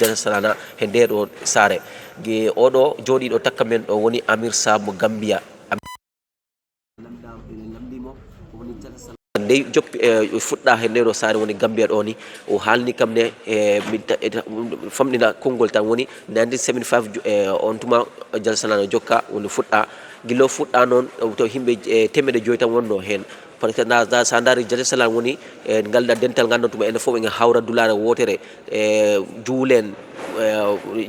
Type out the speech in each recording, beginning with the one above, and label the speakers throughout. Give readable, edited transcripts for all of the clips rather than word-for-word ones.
Speaker 1: Jalsa Salana e nder o sare ge oɗo jooɗiɗo takka men ɗo woni Amir Sab mo Gambia ndey joppi fuɗɗa he nder o sare woni Gambia ɗo ni o haalni kam ne famɗina konngol tan woni 1975 on tuma Jalsa Salana jokka woni fuɗɗa gillo fuɗɗa noon to yimɓe temedde joyi tan wonno hen par ce que sa daari Jalsa Salana woni ngalɗa dental nganndon tuma enen fof en hawra dulare wotere juulen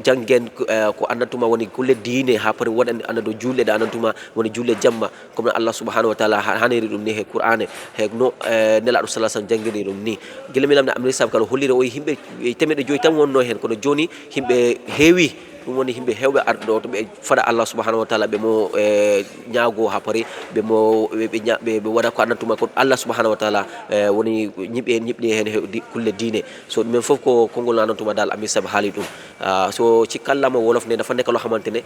Speaker 1: janggen ko andantuma woni kulle diine ha pari waɗani andado julde ɗe andantuma woni julle jamma comme Allah subhanahu wa taala haniri ɗum ni he Qur'ane he no nelaɗo sallallahu alaihi wasallam jangiri ɗum ni gila mi lamde Amir Sab kala hollire o yimɓe temedde joyi tan wonno hen kono joni yimɓe heewi ɗum woni yimɓe hewɓe arɗo ɗo to ɓe faɗa Allah subhanahu wa taala ɓe mo ñaago ha pari ɓe mo ɓe waɗa ko andantuma ko Allah subhanahu wa taala woni ñiɓɗi hen kulle diine so ɗumen foof ko konngol andantuma dal Amir Sab haali ɗum so ci kàllaama wolof ne dafa nekk loo xamante ne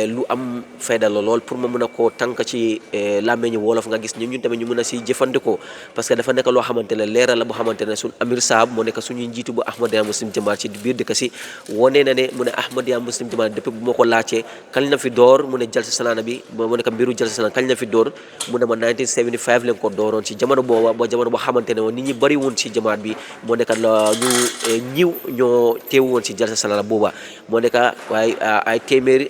Speaker 1: lu am fayda la lool pour ma mën a koo tànk ci làmmeñu wolof nga gis ñun tamit ñu mën a si jëfandikoo parce que dafa nekk loo xamante ne leeral la boo xamante ne suñ Amir Sab moo nekk suñuy njiitu bu Ahmadiyya Muslim Jamaat ci biir dëkk si wone na ne mu ne Ahmadiyya Muslim Jamaat depuis bu ma ko laajtee kañ la fi door mu ne Jalsa Salana bi mu nekk mbiru Jalsa Salana kañ la fi door mu ne ma 1975 leen ko dooroon ci jamono booba ba jamono boo xamante ne nit ñi bëri woon ci jamaat bi moo nekk la ñu ñiw ñoo teew woon ci Jalsa Salana booba moo nekk waaye ay téeméer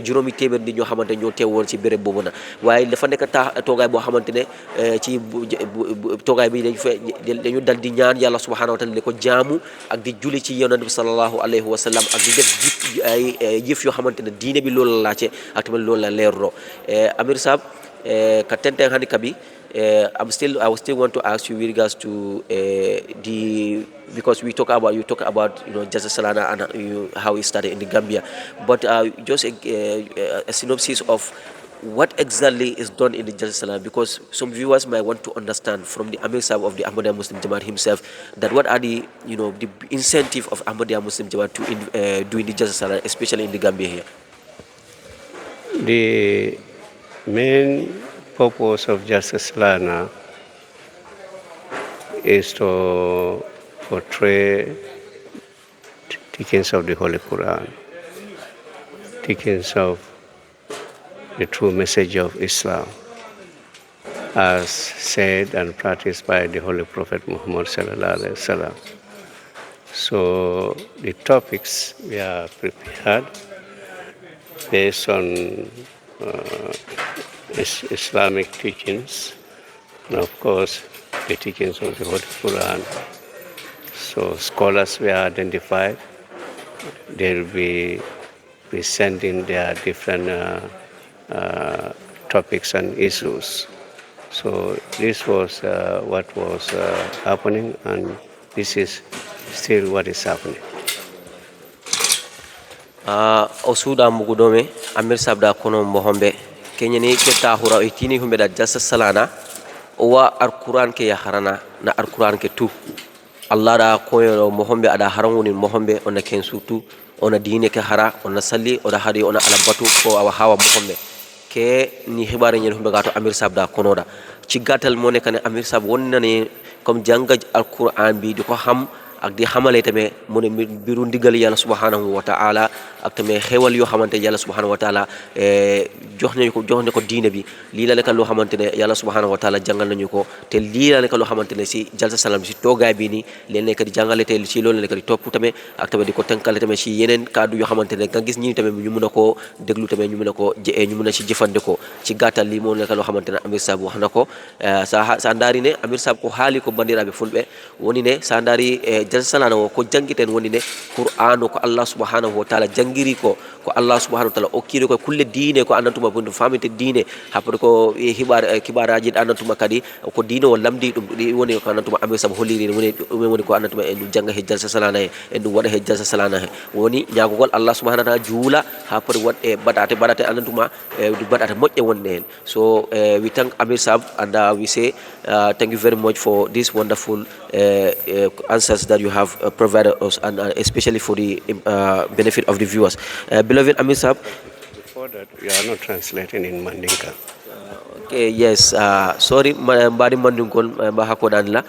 Speaker 1: juróomi téeméer nit ñoo xamante ñoo teew woon ci béréb boobu na waaye dafa nekk toogaay boo xamante ne ci toogaay bi dañu dal di ñaan yàlla subhanahu wa taala di ko jaamu ak di julli ci yonent bi sallallahu alayhi wa sallam ak di def ay jëf yoo xamante ne diine bi loolu la laajte ak tamit loolu la leerloo Amir Sab ka tenten hani kabi I will still want to ask you with regards to because you talk about Jalsa Salana and how it started in the Gambia, but just a synopsis of what exactly is done in the Jalsa Salana, because some viewers might want to understand from the Amir Sab of the Ahmadiyya Muslim Jamaat himself that what are the the incentive of Ahmadiyya Muslim Jamaat to doing the Jalsa Salana, especially in the Gambia here.
Speaker 2: The main purpose of Jalsa Salana is to portray teachings of the Holy Quran, teachings of the true message of Islam, as said and practiced by the Holy Prophet Muhammad sallallahu alaihi wasallam. So the topics we are prepared based on Islamic teachings, and of course the teachings of the Holy Quran. So scholars were identified. They'll be presenting their different topics and issues. So this was what was happening, and this is still what is happening.
Speaker 1: Osuda mugudome Amir Sab da kono mohombe kenyani keta hura itini humbe da Jalsa Salana owa Quran ke ya harana na Quran ke tu Allah da koyo mohombe ada harawuni mohombe ona ken sutu ona dine ke hara ona salli ona hari ona alabatu ko awa hawa mohombe ke ni hibare nyen humbe gato Amir Sab da kono da ci gatal mo nekane Amir Sab wonna ne comme janga Quran bi diko xam ak di xamale tamé mu ne biru ndigal yàlla subhanahu wa ta'ala ak tamé xewal yoo xamante yàlla subhanahu wa ta'ala jox ne ko diine bi lii la nekk loo xamante ne yàlla subhanahu wa ta'ala jàngal nañu ko te lii la nekk loo xamante ne si Jalsa Salana si toogaay bi nii leen nekk di jàngale te si loolu la nekk di topp tamit ak tamit di ko tënkale tamit si yeneen kaddu yoo xamante ne nga gis ñi tamit ñu mën a koo déglu tamit ñu mën a si jëfandikoo ci gàttal lii moo nekk loo xamante ne Amir Sab wax na ko sa ndaari ne Amir Sab ko haali ko bandiraɓe fulɓe woni ne sa ndaari Jalsa Salana o ko jangiten woni ne Qur'an ko Allah subhanahu wa ta'ala jangiri ko Allah subhanahu wa ta'ala okkiri ko kulle diine ko andantuma bundu famite diine haɓɓode ko kibaraji andantuma kadi ko diine o lamdi ɗum ɗi woni ko andantuma Amir Sab holliri ɗumen woni ko andantuma en ɗum janga he Jalsa Salana he en ɗum waɗa he Jalsa Salana he woni ñagogol Allah subhanahu wa ta'ala juula haɓɓode waɗe baɗate andantuma baɗate moƴƴe wonde hen. So we thank Amir Sab and we say thank you very much for this wonderful answers that you have provided us, and especially for the benefit of the viewers. Beloved Amir Sab,
Speaker 2: before that, we are not translating in Mandinka.
Speaker 1: Okay, yes, sorry, mbadi mandun kon mba hakodan la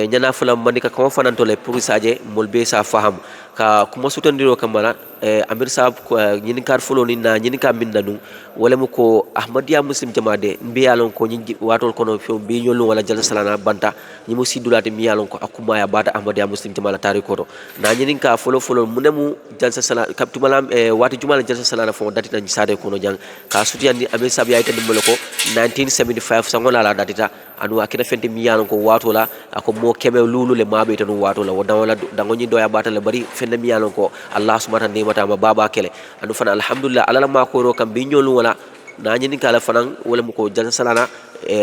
Speaker 1: nyana fula mandi ka kon fanan to le pour saje molbe sa faham ka kuma sutandiro kamala amir sab ko nyini kar fulo ni na nyini ka min nanu wala mu ko ahmadiya muslim jamaade mbi yalon ko nyi watol kono fi bi nyolu wala jal salana banta nyi mu sidulati mi yalon ko akuma ya bata ahmadiya muslim jamaala tari ko na nyini ka fulo munemu jal salana kaptumalam wati jumala jal salana fo dati tan sade kono jang ka sutiyandi amir sab yaita dimbolo ko 1975 sangola la datita anu akina fenti miyano ko wato la ako mo kebe lulu le mabe tanu wato la wala dangonyi doya batale bari fende miyano ko Allah subhanahu wa ta'ala ma baba kele anu fana alhamdulillah alala ma ko ro kam bi nyolu wala na nyini kala fanan wala mu ko jan salana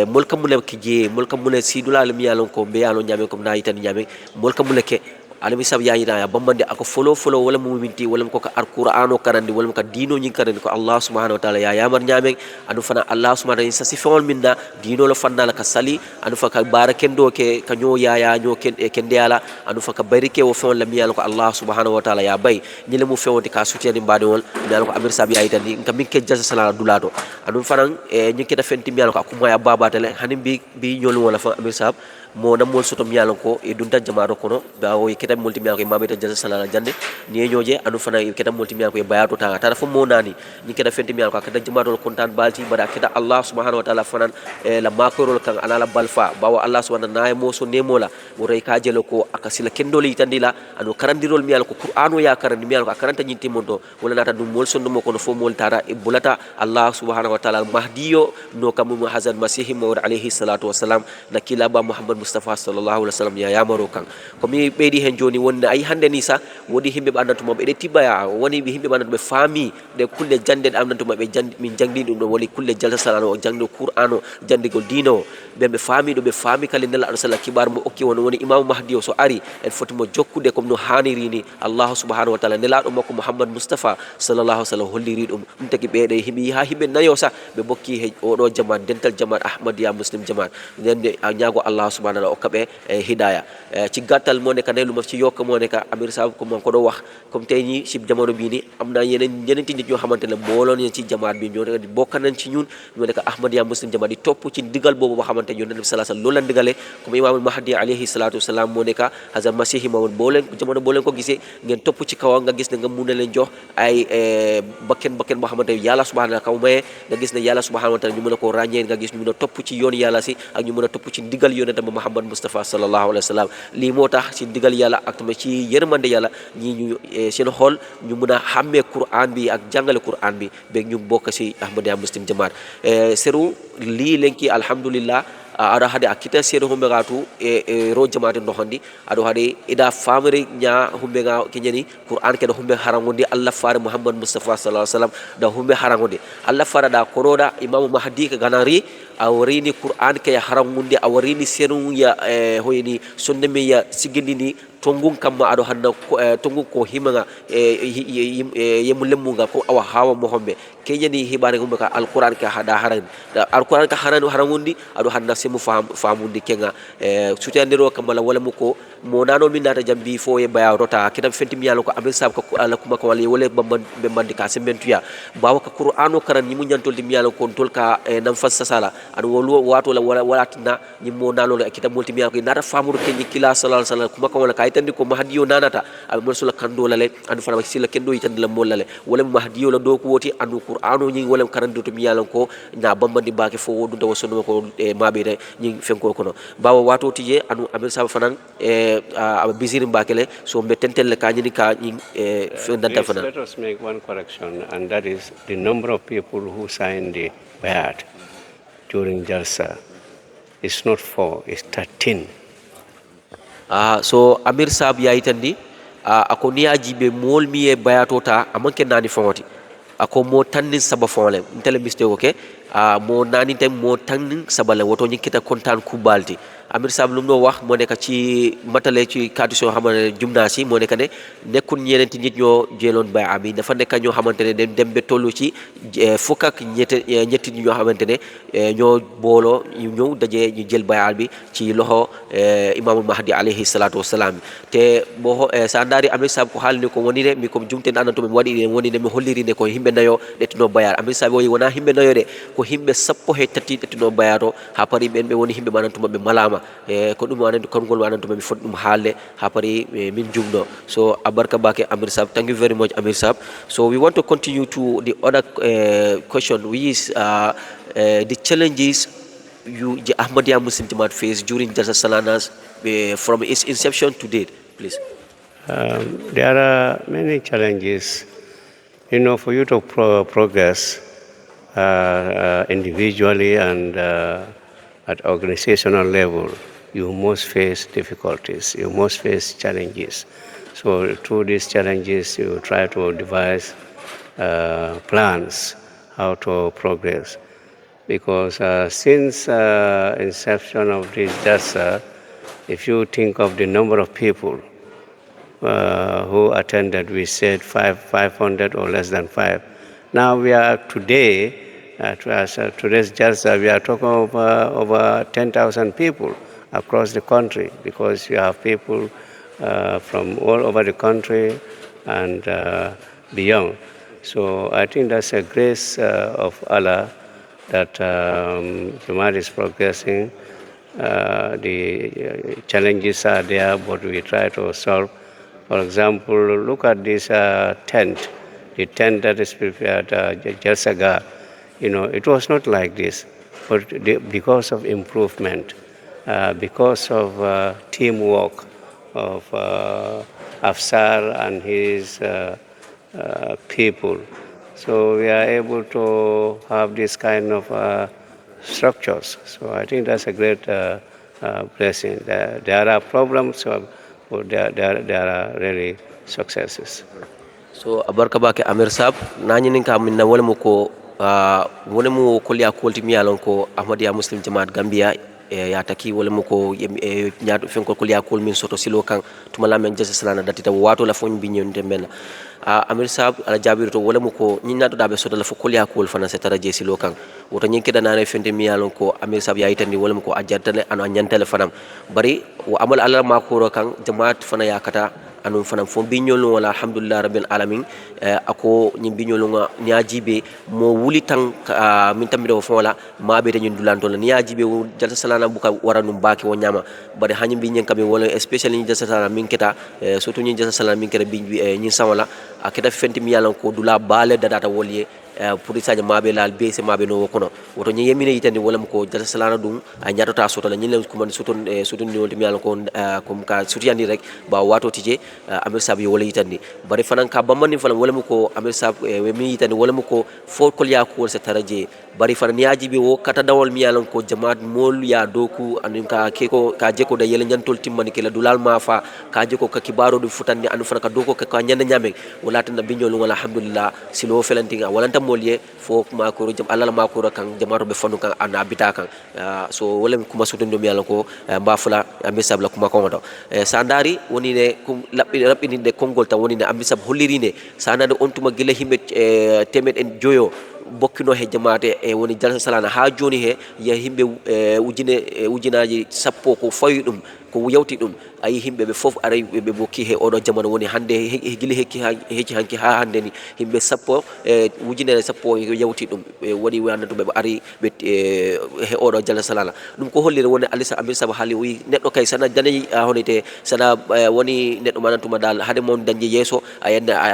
Speaker 1: molka mule kije molka mule sidula le miyano ko be yalo nyame ko na yitani nyame molka mule ke alami sab yaayina ya bambande ako folo wala mu minti wala ko ka alqur'ano karandi wala ka dino nyin karandi ko Allah subhanahu wa ta'ala ya yamar nyame anu fana Allah subhanahu wa ta'ala sa fewol minda dino lo fanna la ka sali anu fa ka barakendo ke ka nyo ya nyo ken kende ala anu fa ka barike wo fewol la miyal ko Allah subhanahu wa ta'ala ya bay nyile mu fewoti ka sutiyani mbade wol miyal ko amir sab yaayita ni ka min ke jassa sala dulato anu fana nyi kita fenti miyal ko akuma ya baba tale hanim bi nyolu wala fa amir sab mo na mol soto miyalon ko e dunta jamaaro kono bawo e ketam multi miyal ko mameta jassa sala jande ni nyoje anu fana e ketam multi miyal ko e bayato ta tara fo mo nani ni keda fenti miyal ko kada jamaaro kontan balti bada keda Allah subhanahu wa ta'ala fanan la makorol kan ala balfa bawo Allah subhanahu na mo so nemola mo rey ka jelo ko akasila kendoli tandila anu karandirol miyal ko qur'anu ya karandi miyal ko karanta nyinti monto wala nata dum mol sondo mo kono fo mol tara e bulata Allah subhanahu wa ta'ala mahdiyo no kam mu hazan masih mo alayhi salatu wassalam nakila ba muhammad mustafa sallallahu alaihi wasallam ya yamaro kan ko mi beedi hen joni wonde ay hande ni sa wodi himbe bandantuma be de tibaya woni be himbe bandantuma fami de kulle jande amnantuma be jandi min jangdi dum woli kulle jalsa salano jangdo qur'ano jandigol dino be fami do be fami kala nela arsala kibar mo okki woni imam mahdi o so ari en fotimo jokkude comme no haniri ni Allah subhanahu wa ta'ala nela do makko muhammad mustafa sallallahu alaihi wasallam holliri dum tagi beede himbi ha himbe nayo sa be bokki he o do jamaat dental jamaat ahmadiya muslim jamaat nende nyaago Allah subhanahu o kabe hidaya ci gatal mo ne ka ne lu ma ci yok mo ne ka amir sab ko man ko do wax comme tay ni ci jamono bi ni amna yeneen nit ñoo xamantene mbolon ñi ci jamaat bi ñoo bokk nañ ci ñun ñu ne ka ahmadiya muslim jamaat di top ci digal bobu ba xamantene ñu nabi sallallahu alaihi wasallam loolu la digale comme imam mahdi alayhi salatu wassalam mo ne ka hazal masih mawon bolen jamono bolen ko gisee ngeen top ci kaw nga gis ne nga mu ne leen jox ay bakken bo xamantene yalla subhanahu wa ta'ala may nga gis ne yalla subhanahu wa ta'ala ñu mëna ko rañé nga gis ñu mëna top ci yoon yalla si ak ñu mëna top ci digal yonent Muhammad Mustafa sallallahu alaihi wasallam li motax ci digal yalla ak tamit ci yermande yalla ñi ñu seen xol ñu mëna xamé Qur'an bi ak jangale Qur'an bi be ñu bokk ci ahmadiya muslim jamaat seru li lenki alhamdulillah ada hade akita seedo humbe gatu ro jamaate ndoxandi ado hade ida famere nya humbe ga kenyani Qur'an ke do humbe harangondi Allah faare Muhammad Mustafa sallallahu alaihi wasallam da humbe harangondi Allah faara da koroda imam mahdi ka ganari awrini Qur'an ke harangondi awrini senu ya hoyni sonde me ya sigindini tongun kamma ado hanna tongun ko himanga yemulemu ga ko awa hawa mo hombe kenyani hibare humbe ka alquran ka hada haran alquran ka harangondi ado hanna semu famundi kenga sutandiro kamala wala muko mo nano min nata jambi fo e baya rota kitam fenti mi yalla ko abil sab ko ala kuma ko wala wala be mandi ka sembentuya bawa ka qur'ano karan ni mu nyantol di mi yalla ko tol ka nam fassa sala ado wolo wato la wala tina ni mo nano la kitam multi mi yalla ko nata famuru kenni kila sallallahu alaihi wasallam kuma ko wala kaytandi ko mahdiyo nanata al mursula kando lale andu fana sila kendo yitande la mollale wala mahdiyo la do ko woti andu qur'ano ni wala karando to mi yalla ko na bambandi baake fo wodu do wosono ko mabere ni fenko kono bawa wato tije anu abil sab fanan aba bisiri mbakele so mbetentel ka nyini ka fendanta fanan.
Speaker 2: Let us make one correction, and that is the number of people who signed the bayat during Jalsa is not 4, it's 13.
Speaker 1: So amir sab yaitandi ako ni ajibe mol mi e bayatota amanke nani fawati ako mo tannin saba fawle ntele mistake okay mo nani tem mo tannin sabale woto nyikita kontan kubalti Amir Sab lu mu wax moo nekk ci matale ci kaddu soo xamante ne jumnaa si moo nekk ne nekkul ñeneenti nit ñoo jëloon bay'a bi dafa nekk ñoo xamante ne dem ba tollu ci fukk ak ñetti ñoo xamante ne ñoo booloo ñu ñëw dajee ñu jël bay'a bi ci loxo Imamul Mahdi alayhi salatu wassalam te bo sandari Amir Sab ko haalni ko woni de mi ko jumten ananto mi waɗi woni de mi holliri de ko himɓe nayo ɗettino bay'a Amir Sab woyi wona himɓe nayo de ko himɓe sappo he tati ɗettino bay'a to ha pari ɓen ɓe woni himɓe manantuma ɓe malama ko ɗum anandi kongol wanantuma mi foti ɗum haalde ha pari min jumɗo so abarka bake Amir Sab, thank you very much Amir Sab. So we want to continue to the other question, which is the challenges the Ahmadiyya Muslim Jamaat face during Jalsa Salanas from its inception to date, please.
Speaker 2: There are many challenges. You know, for you to progress individually and at organizational level, you must face difficulties, you must face challenges. So through these challenges, you try to devise plans how to progress. Because since inception of this JASA, if you think of the number of people who attended, we said 500 or less than 5. Now we are today, today's JASA, we are talking over 10,000 people across the country, because you have people from all over the country and beyond. So I think that's a grace of Allah that Jamaat is progressing. The challenges are there, but we try to solve. For example, look at this tent, the tent that is prepared, Jalsaga. You know, it was not like this, but because of improvement, because of teamwork of Afsar and his people. So we are able to have this kind of structures. So I think that's a great blessing. There are problems, but there are really successes.
Speaker 1: So abarka bake Amir Sab nani ninka minna wala muko wala mu kolya kolti mi alon ko Ahmadiyya Muslim Jamaat Gambia ya taki wala muko nyaado fen ko kolya kol min soto silo kan tumala men Jalsa Salana datita wato la fon bi nyonde men Amir Sab ala jabirto wala muko nyina to dabe soto la fo kolya kol fana se taraje silo kan woto nyinke dana ne fende mi alon ko Amir Sab ya itandi wala muko ajjatale ano nyantale fanam bari wa amal ala ma ko kan Jamaat fana yakata anum fanam fo biñol wala alhamdulillah rabbil alamin ako ñi biñol nga ñaajibe mo wuli tan min tambe fo wala mabe dañu dulanto la ñaajibe Jalsa Salana buka waranum baki wo ñama bari hañi bi ñen kambe wala especially ñi Jalsa Salana min keta surtout ñi Jalsa Salana min keta bi ñi sawala aketa fenti mi yalan ko dula bale data wolye pour isaje mabe laal be se mabe no kono woto ñi yemine yitande wala ko Jalsa Salana dum a ñatota soto la ñi len ko man soton ni wonti mi yalan ko comme ka sutiyandi rek ba wato tije Amir Sab wala yitandi bari fanan ka bamani fanan wala ko Amir Sab mi yitandi wala ko fo kol ya ko se taraje bari fanan yaaji be wo kata dawol mi yalan ko Jamaat mol ya doku anin ka keko ka jeko da yele ñantol timmani kala dulal ma fa ka jeko ka kibaro du futandi anu fana ka doko ka ñanda ñame wala tan biñol wala alhamdulillah silo felantinga wala tam molye fo ma ko jam Allah ma ko kan Jamaatu be fanu kan ana bita kan so wala kuma sotondo mi yalan ko mbafula Amir Sab la kuma ko do sandari woni ne kum raɓɓininde konngol tan woni ne Amir Sab hollirinde sanade on tuma gila himɓe temed en joyo bokkino he jamaate woni Jalsa Salana ha joni he ya himɓe ujinaji sappo ko fawi ɗum ko yawti ɗum ayi himɓe ɓe fof aray ɓe bokki he oɗo jamano woni hande gila hecci hanki ha hande ni himɓe sappo ujunere sappo yawti ɗum waɗi wanatuɓe ɓe ari ɓe he oɗo Jalsa Salana ɗum ko hollire woni alisa Amir Sab haali wi neɗɗo kay sana dañi honite sana woni neɗɗo manantuma dal hade mon dañde yeeso a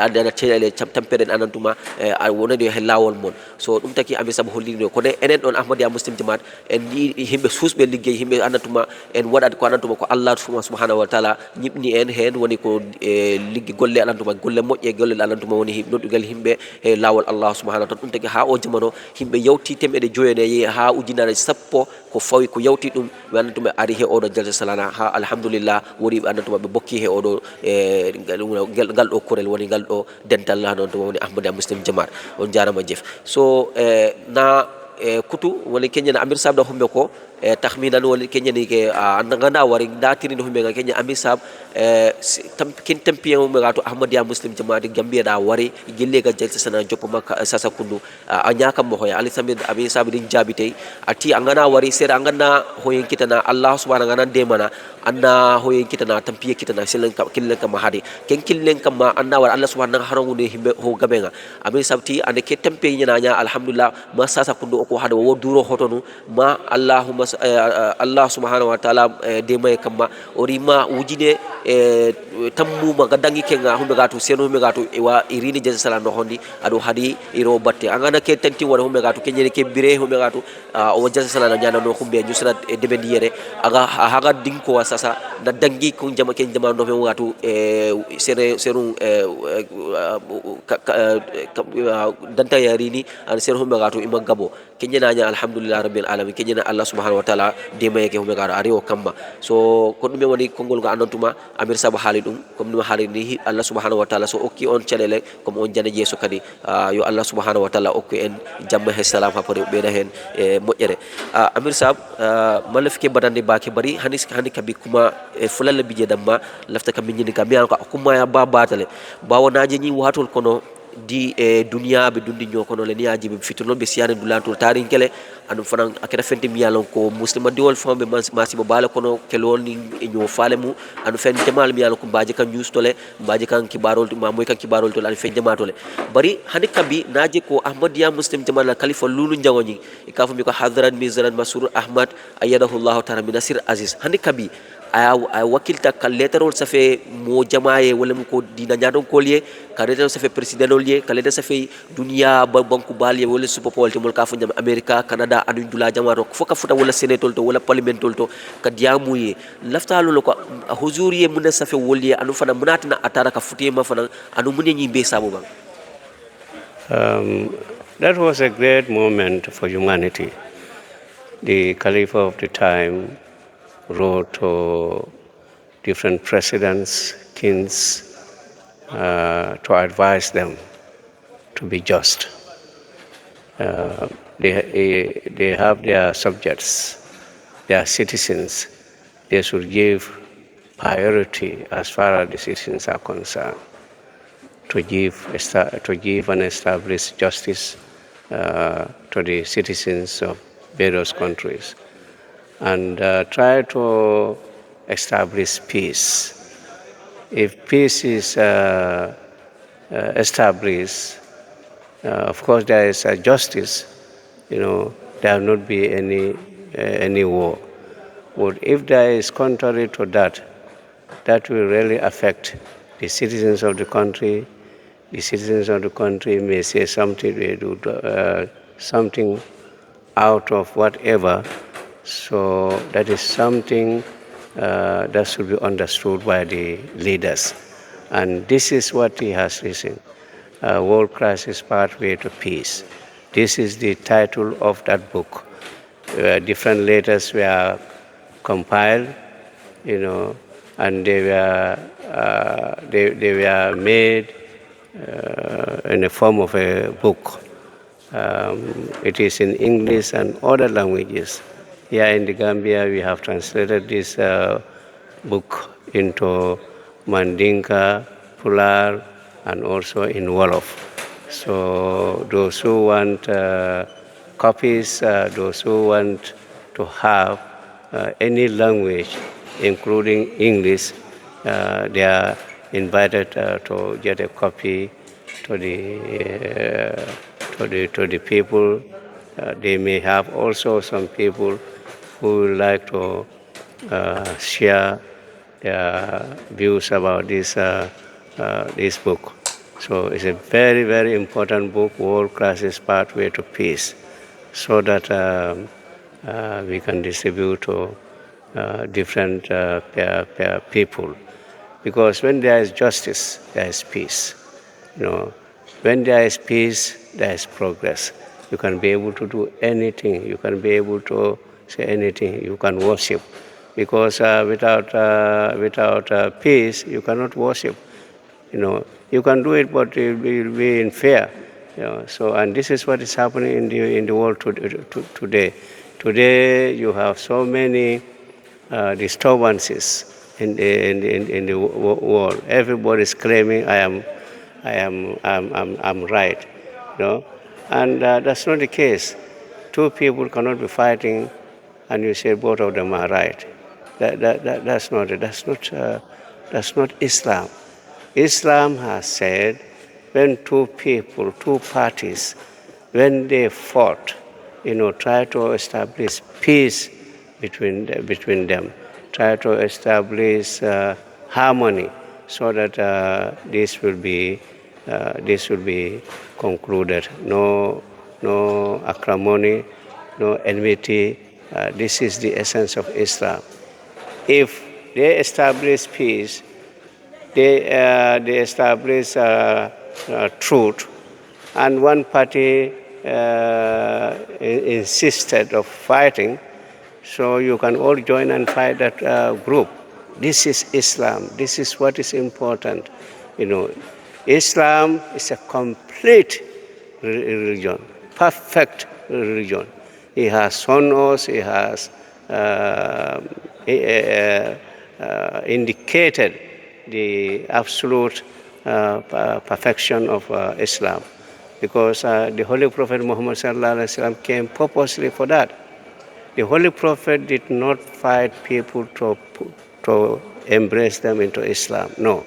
Speaker 1: addana ceɗele tampere anantuma a wonade he lawol mon so ɗum taki Amir Sab hollirino kono enen ɗon Ahmadiyya Muslim Jamaat en ɗi himɓe susɓe liggey himɓe anantuma en waɗat ko anantuma ko Allah subhanahu wa taala ñibni en hen woni ko liggi golle anantuma golle moƴƴe golle anantuma woni noddugal himɓe e lawol Allah subhanahu wa taala ɗum taki ha o jamano himɓe yawti temɓeɗe joyene ha ujunare sappo ko fawi ko yawti ɗum ɓe anantuma ari he oɗo Jalsa Salana ha alhamdulillah woni ɓe anantuma ɓe bokki he oɗo ngal ɗo korel woni ngal ɗo dental anantuma woni Ahmadiyya Muslim Jamaat on jarama jeef so na kutu wala kenya amir sab da humbe ko takhminan wala kenya ni ke ngana wari datiri no humbe kenya amir sab kin tampiya mo gato ahmadiya muslim jamaati gambia da wari gille ga jalsa sana joppo makka sasa kundu anya kam mo hoya ali samid amir sab din jabite ati angana wari sera angana hoyen kitana allah subhanahu wa ta'ala demana anna hoyen kitana tampiya kitana silan killen kam hadi ken killen kam anna war allah subhanahu wa ta'ala ne himbe ho gabenga amir sabti ande ke tampiya nyana alhamdulillah ma sasa kundu ko hada wo duro hotonu ma allahumma allah subhanahu wa ta'ala de may kamma orima wujine tammu ma gadangi kenga humbe gato seno humbe gato wa irini jesa sala no hondi ado hadi iro batte angana ke tanti wala humbe gato kenyere ke bire humbe gato o jesa sala nyana no humbe jusra de bendiyere aga haga dinko sasa na dangi ko jama ken jama no me gato sere seru danta yarini an sero humbe gato imma gabo kenyana nya alhamdulillah rabbil alamin kenyana allah subhanahu wa ta'ala de may ke humbe gato ari o kamba so ko dum woni kongol ga andantuma amir sabu halidum comme ni haali ni allah subhanahu wa ta'ala so okki on calele comme on jana jeso kadi yo allah subhanahu wa ta'ala okki en jamma he salam ha pore be da hen mojjere amir sab malafike badande baki bari hani kabi kuma fulalla bije damma lafta kam nyini kam yan ko kuma ya babatale bawonaje ni watol kono di dunia be dundi ñokono le niaji be fituno be siane dulantul tarin kele anu fanan akeda fenti mi yalon ko muslima diwol fambe masibo bala kono kelol ni ño falemu anu fen jamal mi yalon ko baje kan justole baje kan kibarol ma moy kan kibarol to anu fen jamatole bari hani kabi naje ko ahmadiya muslim jamal khalifa lulu njawoni e kafu mi ko hadran mizran masur ahmad ayyadahu allah ta'ala min nasir aziz hani kabi ay wakilta ka letterol safe mo jamaaye wala mu ko dina nyadon kolye ka letterol safe president olye ka letterol safe dunia banku balye wala super polte mol ka fu nyam america canada anu dula jamaaro foka futa wala senatol to wala parliamentol to ka diamuye laftalo lo ko huzuriye mun safe wolye anu fana munatina atara ka futi ma fana anu mun nyi be sabu bang.
Speaker 2: That was a great moment for humanity. The caliph of the time wrote to different presidents, kings, to advise them to be just. They have their subjects, their citizens. They should give priority as far as the citizens are concerned to give and establish justice to the citizens of various countries, and try to establish peace. If peace is established, of course there is justice. There will not be any war. But if there is contrary to that, that will really affect the citizens of the country. The citizens of the country may say something, they do something out of whatever. So that is something that should be understood by the leaders. And this is what he has written, World Crisis Pathway to Peace. This is the title of that book. Different letters were compiled, and they were made in the form of a book. It is in English and other languages. Here in the Gambia, we have translated this book into Mandinka, Pular, and also in Wolof. So those who want copies, those who want to have any language, including English, they are invited to get a copy to the people. They may have also some people who would like to share their views about this book. So it's a very, very important book, World Crisis Pathway to Peace, so that we can distribute to different people. Because when there is justice, there is peace. When there is peace, there is progress. You can be able to do anything. You can be able to say anything. You can worship. Because without peace, you cannot worship. You can do it, but it will be in fear. So, and this is what is happening in the world today. Today, you have so many disturbances in the world. Everybody is claiming I'm right, and that's not the case. Two people cannot be fighting, and you say both of them are right. That's not Islam. Islam has said when two people, two parties, when they fought, try to establish peace between them, try to establish harmony, so that this will be concluded. No acrimony, no enmity. This is the essence of Islam. If they establish peace, they establish truth, and one party insisted of fighting, so you can all join and fight that group. This is Islam. This is what is important. Islam is a complete religion, perfect religion. He has shown us, he has indicated the absolute perfection of Islam, because the Holy Prophet Muhammad came purposely for that. The Holy Prophet did not fight people to embrace them into Islam. No.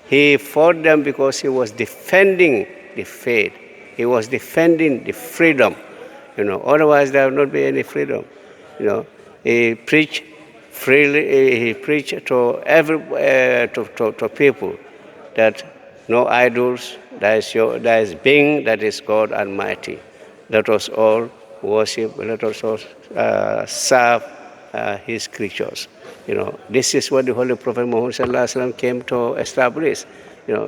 Speaker 2: He fought them because he was defending the faith. He was defending the freedom. Otherwise there will not be any freedom. He preached freely. He preached to to people that no idols. There is being, that is God Almighty. Let us all worship. Let us all serve His creatures. This is what the Holy Prophet Muhammad came to establish.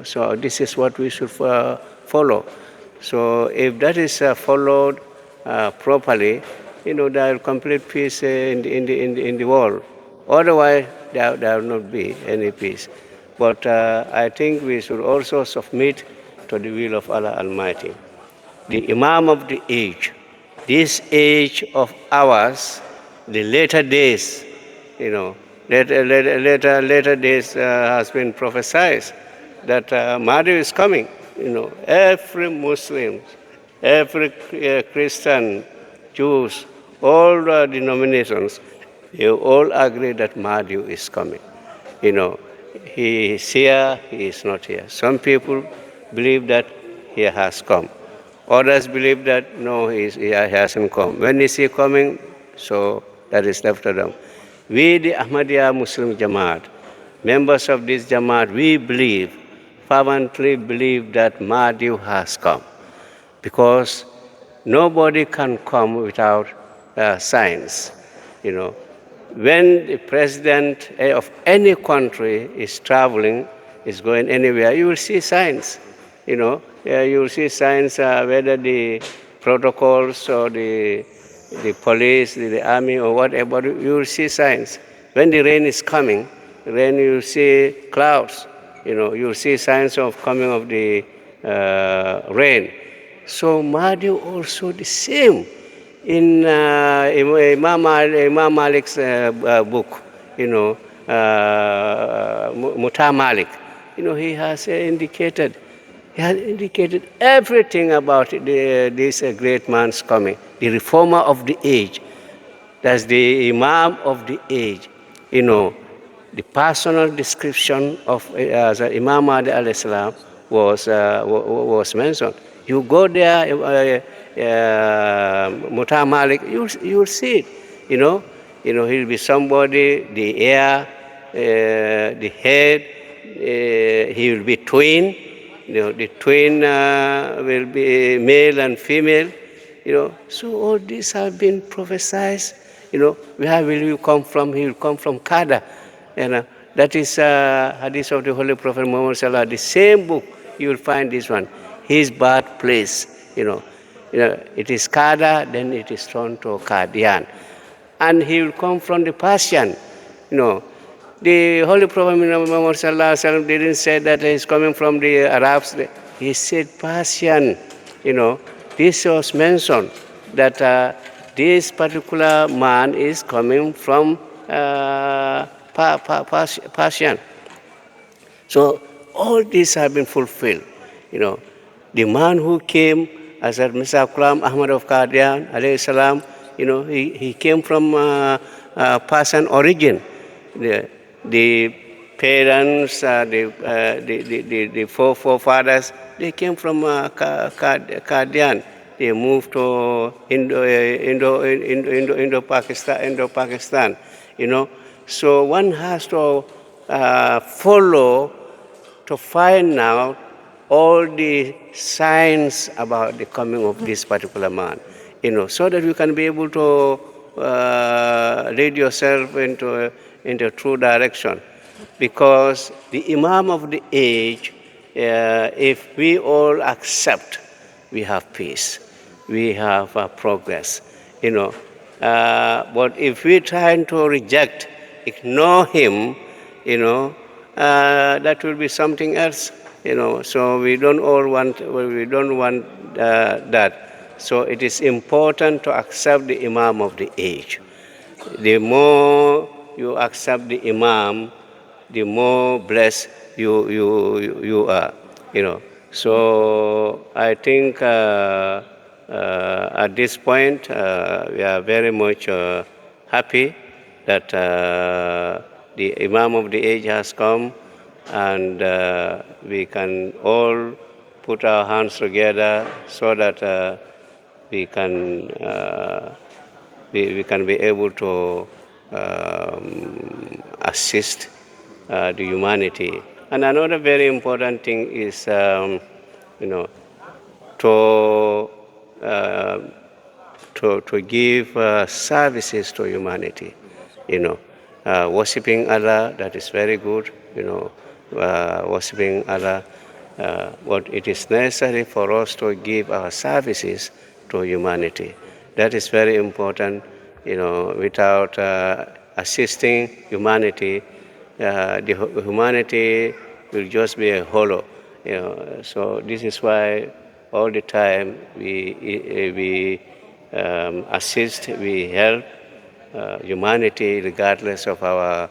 Speaker 2: So this is what we should follow. So if that is followed properly, there will complete peace in the world. Otherwise, there will not be any peace. But I think we should also submit to the will of Allah Almighty. The Imam of the age, this age of ours, the later days, later days has been prophesied that Mahdi is coming. Every Muslim, every Christian, Jews, all denominations, they all agree that Mahdi is coming. He is here, he is not here. Some people believe that he has come. Others believe that no, he hasn't come. When is he coming? So that is left to them. We, the Ahmadiyya Muslim Jamaat, members of this Jamaat, we fervently believe that Mahdi has come, because nobody can come without signs. When the president of any country is traveling, is going anywhere, you will see signs. You will see signs whether the protocols or the police, the army or whatever, you will see signs. When the rain is coming, you will see clouds. You will see signs of coming of the rain. So Mahdi also the same. In Imam Malik's book, Muta Malik, he has indicated everything about this great man's coming, the reformer of the age. That's the Imam of the age. The personal description of Imam Mahdi alayhi salam was mentioned. You go there, Muta Malik, you'll see it. He'll be somebody, the ear, the head, he will be twin. The twin will be male and female. So all these have been prophesied. Where will you come from? He will come from Kada. That is hadith of the Holy Prophet Muhammad Sallallahu. The same book, you will find this one. His birthplace, it is Kada, then it is turned to Qadian. And he will come from the Persian. The Holy Prophet Muhammad Sallallahu didn't say that he is coming from the Arabs. He said Persian. this was mentioned that this particular man is coming from Persian. So all these have been fulfilled. The man who came, as Mr. Qulam Ahmad of Qadian, alayhi salam, he came from Persian origin. The parents, the forefathers, they came from Qadian. They moved to Indo-Pakistan, So one has to follow to find out all the signs about the coming of this particular man, so that you can be able to lead yourself into true direction. Because the Imam of the age, if we all accept, we have peace, we have progress, But if we try to reject, ignore him, that will be something else. So we don't want that. So it is important to accept the Imam of the age. The more you accept the Imam, the more blessed you are. So I think at this point we are very much happy that the Imam of the age has come, and we can all put our hands together so that we can be able to assist the humanity. And another very important thing is, to give services to humanity. Worshipping Allah, that is very good. Worshipping Allah, but it is necessary for us to give our services to humanity. That is very important. Without assisting humanity, the humanity will just be a hollow. So this is why all the time we assist, we help humanity regardless of our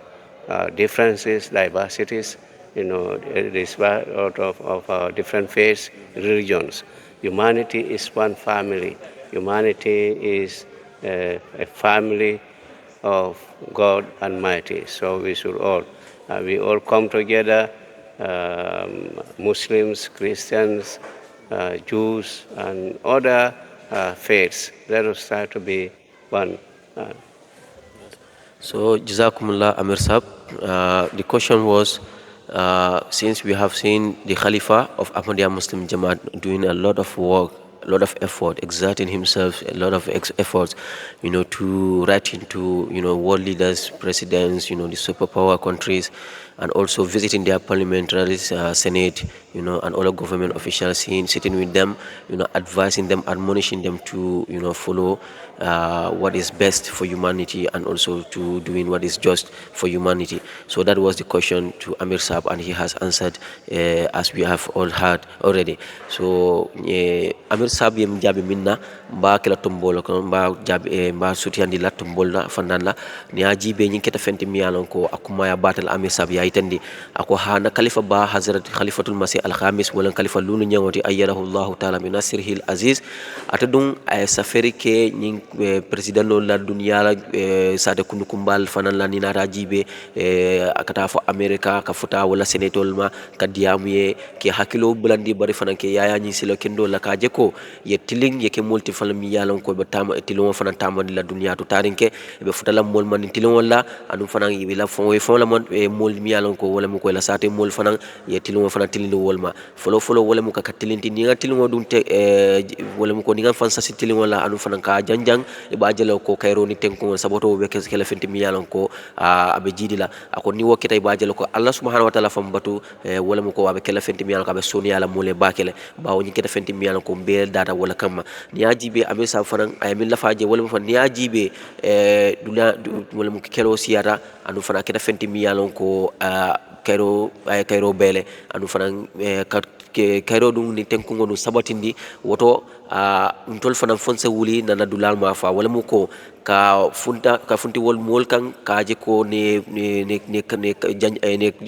Speaker 2: differences, diversities. Out of our different faiths, religions. Humanity is one family. Humanity is a family of God Almighty. So we should all come together, Muslims, Christians, Jews, and other faiths. Let us try to be one.
Speaker 1: So, Jazakumullah Amir Sab. The question was, since we have seen the Khalifa of Ahmadiyya Muslim Jamaat doing a lot of work, a lot of effort, exerting himself, a lot of efforts, to write into, world leaders, presidents, the superpower countries, and also visiting their parliamentaries, Senate, and other government officials, sitting with them, advising them, admonishing them to, follow what is best for humanity, and also to doing what is just for humanity. So that was the question to Amir Saab, and he has answered as we have all heard already. So Amir Saab yem jabi minna mba kala tombolo ko mba jabi mba sutiyandi la tombolna fandanla ni ajibe nyin keta fenti miyalon ko akuma ya batal Amir Saab ya itandi ako hana khalifa ba hazrat khalifatul masih al khamis wala khalifa lulu nyawati ayyadahu Allah taala min nasrihi al aziz atadun ay safari ke nyin president la dunya la sade kundu kumbal fanan la ni nata jibe akata fo America ka futa wala senatol ma ka diamuye ke hakilo bulandi bari fanan ke yaya nyi silo kendo la ka jeko ye tiling ye ke multi falam yalon ko be tama tilon fanan tama la dunya to tarinke be futala mol man tilon wala anu fanan yi la fon we fon la mon mol mi yalon ko wala mu ko la sate mol fanan ye tilon fanan tilin wolma folo wala mu ka tilinti ni tilon dun te wala mu ko ni fan sa tilon wala anu fanan ka janjang e ba jelo ko kayro ni tenko saboto be ke kala fenti mi yalon ko abe jidila ako ni wokita e ba jelo ko Allah subhanahu wa ta'ala fam batu wala mu ko abe kala fenti mi yalon ko abe soni yala mole bakele bawo ni keta fenti mi yalon ko be data wala kama ni ajibe Amir Saab fanan ay min lafaje wala mu fan ni ajibe dula wala mu kelo siyara anu fana keta fenti mi yalon ko kayro bele anu fanan ke kayro dum ni tenkungo no sabatindi woto ntol fana fonse wuli nana dulal ma fa wala mu ko ka funti wol mol kan ka je ko ne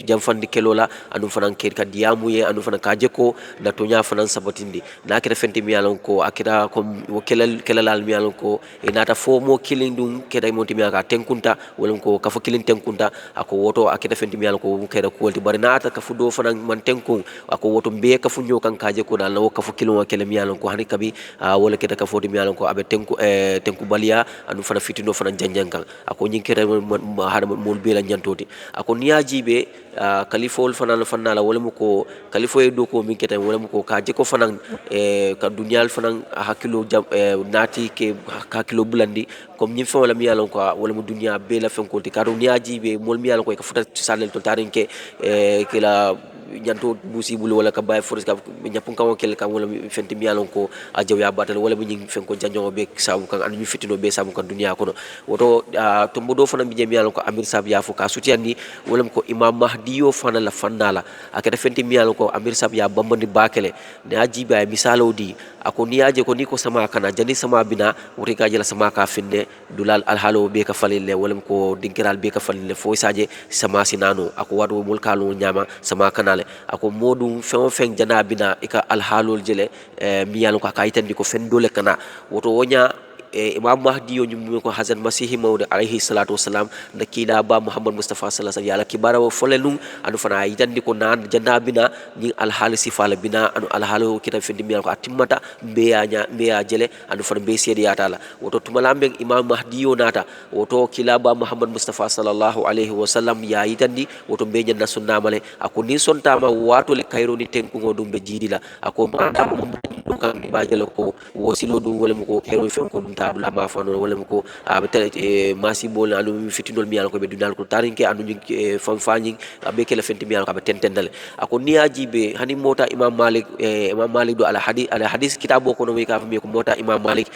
Speaker 1: jamfandi kelola anu fana ke ka diamu ye anu fana ka je ko na to nya fana sabatindi na kira fenti mi yalon ko akira ko kelal mi yalon ko e nata fo mo killing dum ke day monti mi aka tenkunta wala ko ka fo killing tenkunta ako woto akira fenti mi yalon ko ke da ko wolti bari nata ka fu do fana man tenkun ako woto be ka fu nyo kan ka je ko dal no ka fo kilon kele mi yalon ko hani kabi wala ke da ka fo mi yalon ko abe tenku baliya anu fana fitino fana janjankan ako nyinkere hada mol be la nyantoti ako niyaji be kalifol fana la wala mu ko kalifo e do ko min keta wala mu ko ka je ko fana ka dunyal fana hakilo nati ke hakilo bulandi comme ñim fewala mi yalon ko wala mu dunya be la fen ko ti kadu niyaji be mol mi yalon ko ka futa salel to tarinke ke la nyanto busi bulu wala ka bay forest ka nyapun ka wokel ka wala fenti mi yalon ko a jaw ya batal wala mi fen ko janjo be sabu kan anu fitino be sabu kan dunya ko woto to mbodo fana mi jemi yalon ko amir sab ya fu ka sutiandi wala ko imam mahdi yo fana la fannala akata fenti mi yalon ko amir sab ya bambandi bakele ne ajiba misalo di ako niyaje ko ni ko sama kana jani sama bina wote ka jela sama ka finde dulal al halo be ka falille wala ko dinkiral be ka falille fo saje sama sinano ako wado mul kalu nyama sama kana ako modum fen janabina ika alhalol jele mi yalon ko kayitandi ko fen dole kana woto wonya imam mahdi yo nyum ko hasan masih mawde alayhi salatu wassalam na kila ba muhammad mustafa sallallahu alaihi wasallam kibara wo folelum anu fana yitandi ko nan janabina ni alhal sifala bina anu alhal kita fendi mi ko atimmata beya jele anu fana be sedi yatala woto tumalambe imam mahdi yo nata woto kila ba muhammad mustafa sallallahu alaihi wasallam ya yitandi woto be nyanna sunna male ako ni sontama wato le kayro ni tenku godum be jidila ako manda kan bajelo ko wosilo dum wala ko kayro fen ko tabla ma fano wala ko abetale masi bol anu fitinol mi ko be dunal ko tarinke anu fam fani be kala fenti mi ko be tentendale ako niyaji be hani mota imam malik do ala hadis kitabo ko no mi ka mi ko mota imam malik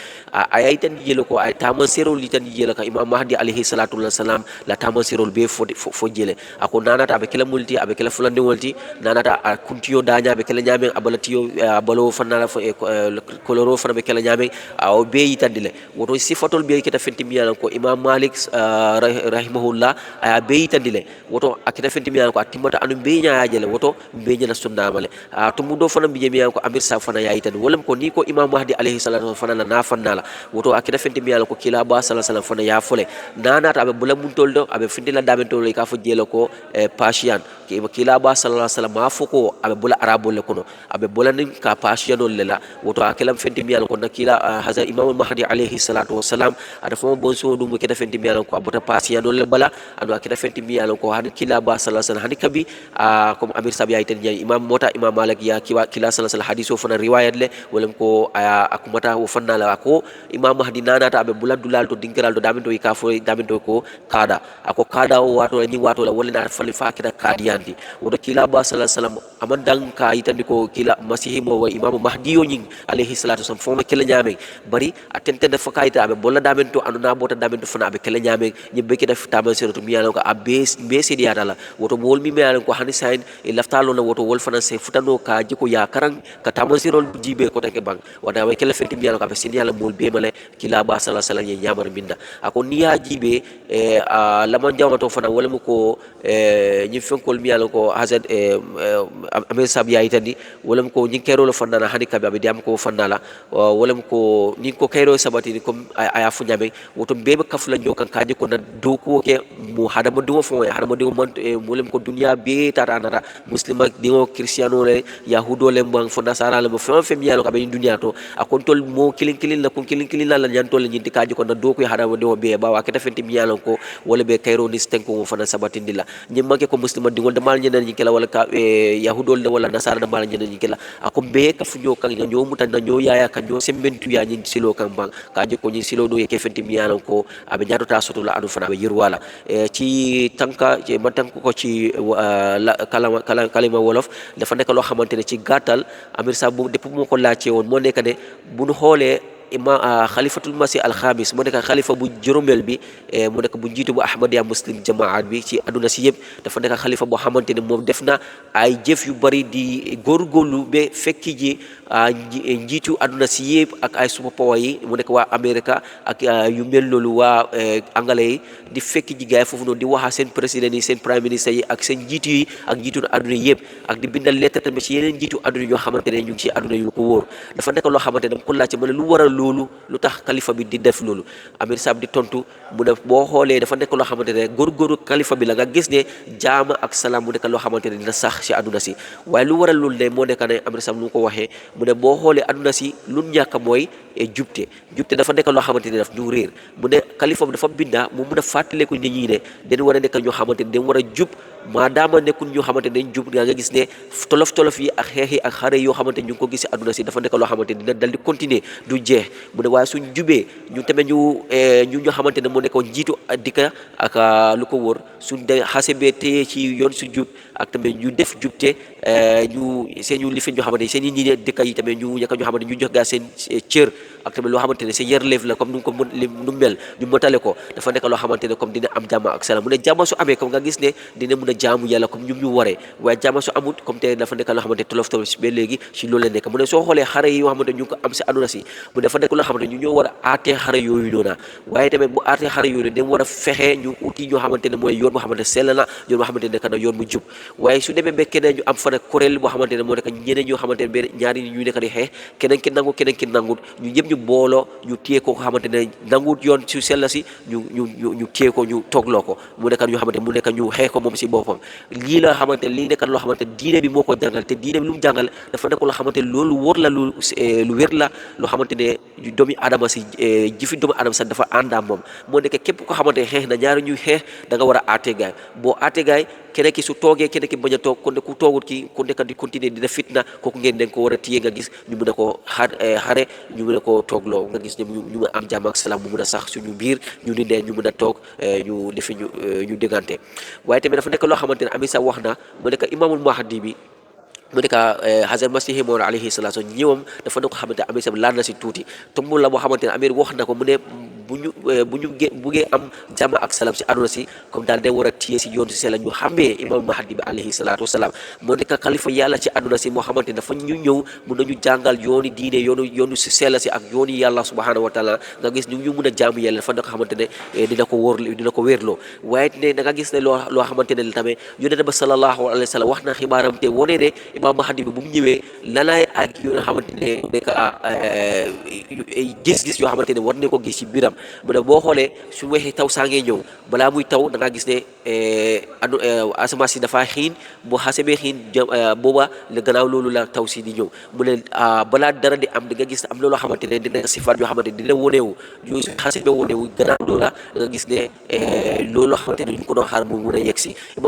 Speaker 1: ay tan jelo ko ay taman serol li tan jelo ka imam mahdi alayhi salatu wassalam la taman serol be fo jele ako nanata be kala multi abe kala fulande wolti nanata kuntiyo daña be kala nyamen abalatiyo abalo fanala koloro fana be kala nyamen aw be yitandile woto sifatol be kita fenti miyan ko imam malik rahimahullah aya be yitandile woto akita fenti miyan ko atimata anu be nya jele woto be nya sunna male to mudo fana be miyan ko amir sa fana ya yitandi wolam ko ni ko imam mahdi alayhi salatu fana na fanala woto akita fenti miyan ko kila ba sallallahu alaihi wasallam fana ya fole nanata abe bulam muntoldo abe fenti la damen to ka fo jelo ko pashian ke kila ba sallallahu alaihi wasallam afoko abe bula arabo le kono abe bulanin ka pashian lela woto akilam fenti miyan ko nakila haza imam mahdi alayhi salatu wassalam ada fo bon so dum ke defenti mi ko abota pasiya do le bala ado akita fenti mi ko hadi kila ba sallallahu alaihi wasallam hani kabi comme amir sabi ayten imam mota imam malik ya kila sallallahu alaihi wasallam hadiso fana riwayat le wolem ko akumata wo fanna la ko imam mahdi nanata abe buladulal to dinkiral do damin to ka fo damin to ko kada ako kada o wato ni wato la wolina fali fakira kadiyandi wodo kila ba sallallahu alaihi wasallam amandan ka ayten ko kila masihimo wa imam mahdi yo nyin alayhi salatu wasallam fo ma kila nyame bari atente da fakaita abe bolla damen to anuna bota damen to fana abe kala nyame nyebbe ki def tamal siratu mi yalo ko abe be sidi yata la woto bol mi yalo ko hani sain e laftalo na woto wol fana se futano ka jiko ya karang ka tamal sirol jibe ko take bang wada way kala fenti mi yalo ko abe sidi yalo bol be male kila ba sallallahu alaihi wasallam nyamar binda ako niya jibe lamon jawma to fana wala ko nyi fenkol mi yalo ko hazad amel sabiya itandi wala ko nyi kero lo fana na hani kabe abe diam ko fana la wala ko ni ko kayro sabati ni comme aya fu nyame woto bebe kafula nyokan kaji ko na doku ke mu hadama dum fo hadama dum man molem ko dunya be taranara muslima dingo cristiano le yahudo le mbang fo nasara le mo fem yalo ka be dunya to akon tol mo kilin la kon kilin la nyantol le nyinti kaji ko na doku hadama dum be ba wa keta fenti mi yalo ko wala be kayro ni sten ko fo na sabati ndilla nyimake ko muslima dingo damal nyenen nyikela wala ka yahudo le wala nasara damal nyenen nyikela akom be kafu nyokan nyomu tan nyo yaya kan nyo sembentu ya nyin silo kan bang kaji ko nyin silo do ke fenti mi yalo ko abe nyaato ta soto la anu fana be yirwala ci tanka ci matanko ko ci kalima wolof dafa nek lo xamantene ci gatal amir sa bu depuis mo ko lacce won mo nek ne bu ñu xolé xalifatul masi al xaamis moo nekk xalifa bu juróomeel bi mu nekk bu njiitu bu ahmadiya muslim jamaat bi ci àdduna si yëpp dafa nekk xalifa boo xamante ne moom def na ay jëf yu bari di góorgóorlu ba fekki ji njiitu àdduna si yëpp ak ay superpower yi mu nekk waa Amérique ak yu mel loolu waa anglais yi di fekki ji gaay foofu noonu di waxa seen président yi seen prime ministre yi ak seen njiitu yi ak njiitu àdduna yëpp ak di bindal lettre tamit ci yeneen njiitu àdduna ñoo xamante ne ñu ngi ci àdduna yu ko wóor dafa nekk loo xamante ne ko laajte ma ne lu waral loolu lu tax kalifa bi di def loolu Amir Sab di tontu mu ne boo xoolee dafa nekk loo xamante ne góorgóoru kalifa bi la nga gis ne jaama ak salaam mu nekk loo xamante ne dina sax ci àdduna si waaye lu waral loolu ne moo nekk ne Amir Sab lu ko waxee mu ne boo xoolee àdduna si lu ñàkk mooy jubte dafa nekk loo xamante ne daf ñu réer mu ne kalifa bi dafa binda mu mun a fàttaleku nit ñi ne dañ war a nekk ñoo xamante ne dañ war a jub maadaama nekkul ñoo xamante ne dañ jub nga gis ne tolof yi ak xeex yi ak xare yoo xamante ne ñu ngi ko gis ci àdduna si dafa nekk loo xamante ne dina dal di continuer du jeex mu ne waaye suñ jubee ñu tamit ñu ñoo xamante ne moo nekkoon jiitu dikka ak lu ko wóor suñ de xasebee téye ci yoon su jub ak tamit ñu def jubte ñu seen ñu lifin ñoo xamante ne seen i ñi dëkk yi tamit ñu ñekk ñoo xamante ne ñu jox gaa seen cër ak tamit loo xamante ne seen yërleef la comme nu ko nu mel ñu motale ko dafa nekk loo xamante ne comme dina am jàmm ak salaam mu ne jàmm su amee comme nga gis ne dina mun a jaamu yàlla comme ñu waree waaye jàmm su amut comme te dafa nekk loo xamante ne tolof tolof ba léegi si loolu la nekk mu ne soo xoolee xare yi yoo xamante ne ñu ngi ko am si àdduna si mu dafa nekk loo xamante ne ñu ñoo war a aatee xare yooyu noona waaye tamit bu aatee xare yooyu dañ war a fexe ñu uti ñoo xamante ne mooy yoon boo xamante ne sell na yoon boo xamante ne nekk na yoon mu jub waaye su demee ba keneen ñu am fa nag kuréel boo xamante ne moo nekk ñeneen ñoo xamante ne benn ñaari ñu nekk di xeex keneen ki nangu keneen ki nangut ñu ñëpp ñu booloo ñu téye ko xamante ne nangut yoon su sell si ñu téye ko ñu toogloo ko mu nekk ñu xamante mu nekk ñu xeex ko moom si boppam lii la xamante lii nekk loo xamante diine bi moo ko jàngal te diine bi lu mu jàngal dafa nekk loo xamante loolu wóor la lu wér la loo xamante ne doomi adama si jëfi doomi adama sax dafa àndaa moom moo nekk képp ko xamante ne xeex na ñaari ñuy xeex da nga war a aate gaay boo aate gaay keneen ki su toogee keneen ki bañ a toog kon ku toogut ki ku nekk di continuer dina fitna kooku ngeen dañ ko war a téye nga gis ñu mun a ko xare ñu mun a ko toogloo nga gis ñu mun a am jàmm ak salaam mu mun a sax suñu biir ñu ni ne ñu mun a toog ñu defi ñu déggante waaye tamit dafa nekk loo xamante ne Amir Sab wax na mu nekk imaamul mahdi bi mu nekk Hazrat Masihi Maud alayhi salaatu ñëwam dafa nekk ko xamante ne Amir Sab laal na si tuuti tomb la boo xamante ne Amir wax na ko mu ne bu ñu buggee am jàmm ak salaam si àdduna si comme daal day war a téye si yoon si sela ñu xàmmee imam mahdi bi alayhi salaatu wasalaam moo nekk xalifa yàlla ci àdduna si moo xamante ne dafa ñu ñëw mun nañu jàngal yooni diine yoonu si sela si ak yooni yàlla subhanahu wa taala nga gis ñu mun a jaamu yàlla dafa nekk xamante ne dina ko wéerloo waaye ne da nga gis ne loo xamante ne tamit yonent ba sallallahu alayhi wa sallam wax na xibaaram te wone ne imam mahdi bi bu mu ñëwee lanaay ak yoo xamante ne nekk gis-gis yoo xamante ne war ne ko gis ci biram mu ne boo xoolee su waxee taw saa ngee ñëw balaa muy taw da nga gis ne asamaan si dafa xiin boo xasebee xiin booba la gannaaw loolu la taw si di ñëw mu ne balaa dara di am di nga gis ne am na loo xamante ne dina sifaat yoo xamante ne dina woneewu ñu xasebee woneewu gannaaw loola da nga gis ne loolu loo xamante ne ñu ko doon xaar mu mun a yegg si imam